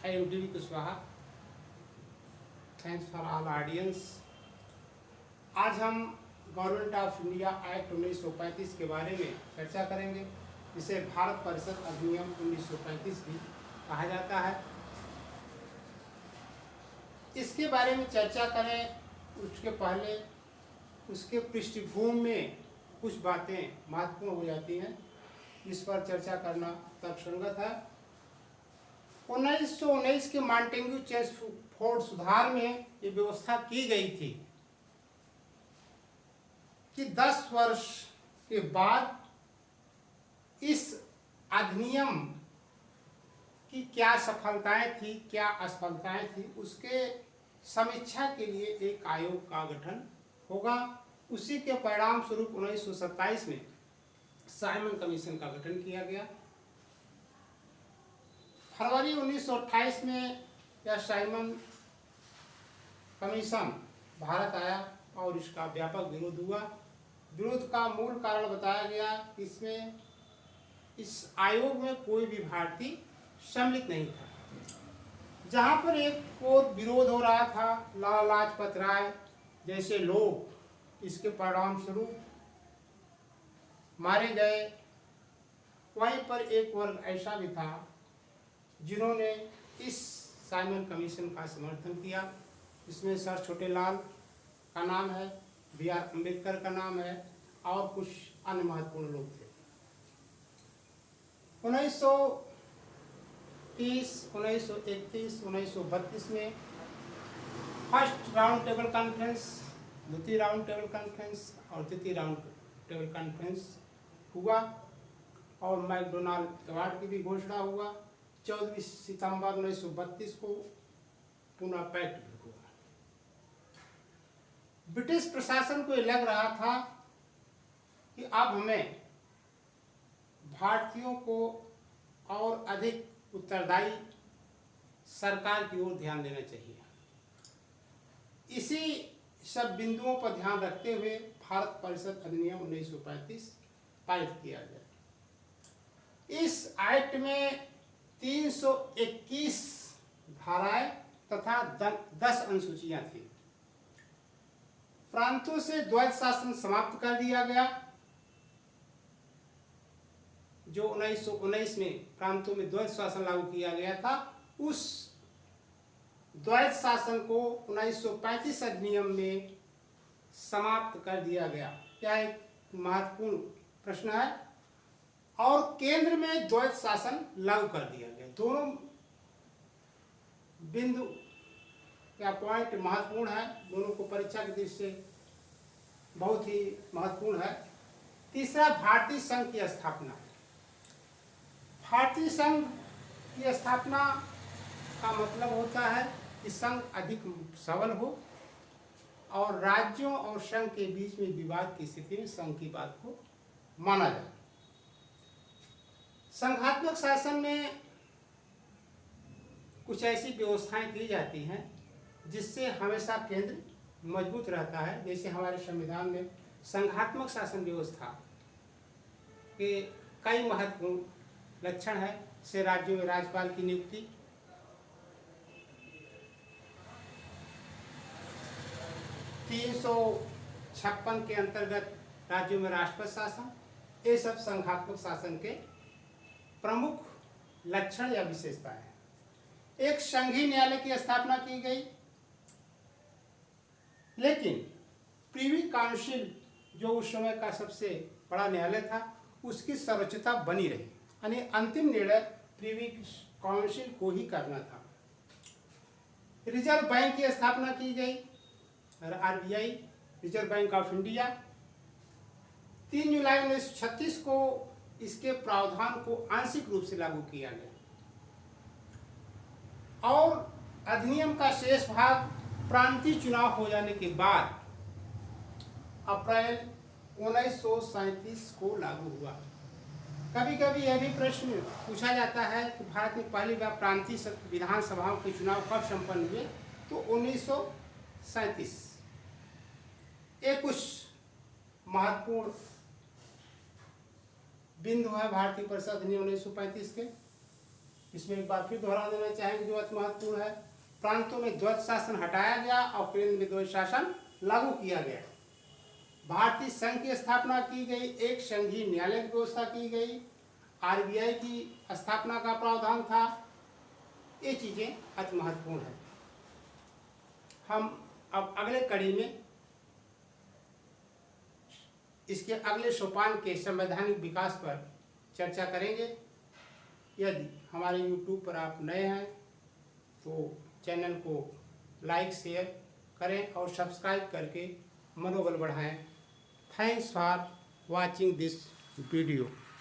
I am D.V. Kushwaha. Thanks for all audience. आज हम government of India act 1935 के बारे में चर्चा करेंगे, जिसे भारत परिषद अधिनियम 1935 भी कहा जाता है। इसके बारे में चर्चा करें उसके पहले उसके पृष्ठभूमि में कुछ बातें महत्वपूर्ण हो जाती हैं, जिस पर चर्चा करना तर्कसंगत है। 1919 के मॉन्टेग्यू चेम्सफोर्ड सुधार में ये व्यवस्था की गई थी कि 10 वर्ष के बाद इस अधिनियम की क्या सफलताएं थी, क्या असफलताएं थी, उसके समीक्षा के लिए एक आयोग का गठन होगा। उसी के परिणाम स्वरूप 1927 में साइमन कमीशन का गठन किया गया। फरवरी 1928 में यह साइमन कमीशन भारत आया और इसका व्यापक विरोध हुआ। विरोध का मूल कारण बताया गया कि इसमें इस आयोग में कोई भी भारतीय सम्मिलित नहीं था। जहां पर एक और विरोध हो रहा था, लाला लाजपत राय जैसे लोग इसके परिणाम स्वरूप मारे गए, वहीं पर एक वर्ग ऐसा भी था जिन्होंने इस साइमन कमीशन का समर्थन किया। इसमें सर छोटेलाल का नाम है, B.R. अम्बेडकर का नाम है और कुछ अन्य महत्वपूर्ण लोग थे। 1930, 1931, 1932 में फर्स्ट राउंड टेबल कॉन्फ्रेंस, द्वितीय राउंड टेबल कॉन्फ्रेंस और तृतीय राउंड टेबल कॉन्फ्रेंस हुआ और मैकडोनाल्ड अवार्ड की भी घोषणा हुआ। 14 सितंबर 1932 को पुनः पैक्ट भी हुआ। ब्रिटिश प्रशासन को यह लग रहा था कि अब हमें भारतीयों को और अधिक उत्तरदायी सरकार की ओर ध्यान देना चाहिए। इसी सब बिंदुओं पर ध्यान रखते हुए भारत परिषद अधिनियम 1935 पारित किया गया। इस एक्ट में 321 धाराएं तथा 10 अनुसूचियां थी। प्रांतों से द्वैध शासन समाप्त कर दिया गया। जो 1919 में प्रांतों में द्वैध शासन लागू किया गया था, उस द्वैध शासन को 1935 अधिनियम में समाप्त कर दिया गया। क्या एक महत्वपूर्ण प्रश्न है। और केंद्र में द्वैध शासन लागू कर दिया गया। दोनों बिंदु या पॉइंट महत्वपूर्ण है, दोनों को परीक्षा की दृष्टि से बहुत ही महत्वपूर्ण है। तीसरा, भारतीय संघ की स्थापना। भारतीय संघ की स्थापना का मतलब होता है कि संघ अधिक सबल हो और राज्यों और संघ के बीच में विवाद की स्थिति में संघ की बात को माना जाए। संघात्मक शासन में कुछ ऐसी व्यवस्थाएं की जाती हैं जिससे हमेशा केंद्र मजबूत रहता है। जैसे हमारे संविधान में संघात्मक शासन व्यवस्था के कई महत्वपूर्ण लक्षण है। से राज्यों में राज्यपाल की नियुक्ति, 356 के अंतर्गत राज्यों में राष्ट्रपति शासन, ये सब संघात्मक शासन के प्रमुख लक्षण या विशेषताएं हैं। एक संघीय न्यायालय की स्थापना की गई, लेकिन प्रीवी काउंसिल जो उस समय का सबसे बड़ा न्यायालय था, उसकी सर्वोच्चता बनी रही, यानी अंतिम निर्णय प्रीवी काउंसिल को ही करना था। रिजर्व बैंक की स्थापना की गई, RBI, reserve bank of India. 3 जुलाई 1936 को इसके प्रावधान को आंशिक रूप से लागू किया गया और अधिनियम का शेष भाग प्रांतीय चुनाव हो जाने के बाद अप्रैल 1937 को लागू हुआ। कभी कभी यह भी प्रश्न पूछा जाता है कि भारत में पहली बार प्रांतीय विधानसभाओं के चुनाव कब संपन्न हुए, तो 1937। ये कुछ महत्वपूर्ण बिंदु है भारतीय परिषद अधिनियम 1935 के। इसमें एक बार फिर दोहरा देना चाहेंगे जो अति महत्वपूर्ण है। प्रांतों में द्वैत शासन हटाया गया और केंद्र में द्वैत शासन लागू किया गया। भारतीय संघ की स्थापना की गई, एक संघीय न्यायालय की व्यवस्था की गई, आरबीआई की स्थापना का प्रावधान था। ये चीजें अति महत्वपूर्ण है। हम अब अगले कड़ी में इसके अगले सोपान के संवैधानिक विकास पर चर्चा करेंगे। यदि हमारे YouTube पर आप नए हैं तो चैनल को लाइक शेयर करें और सब्सक्राइब करके मनोबल बढ़ाएं। Thanks for watching this video.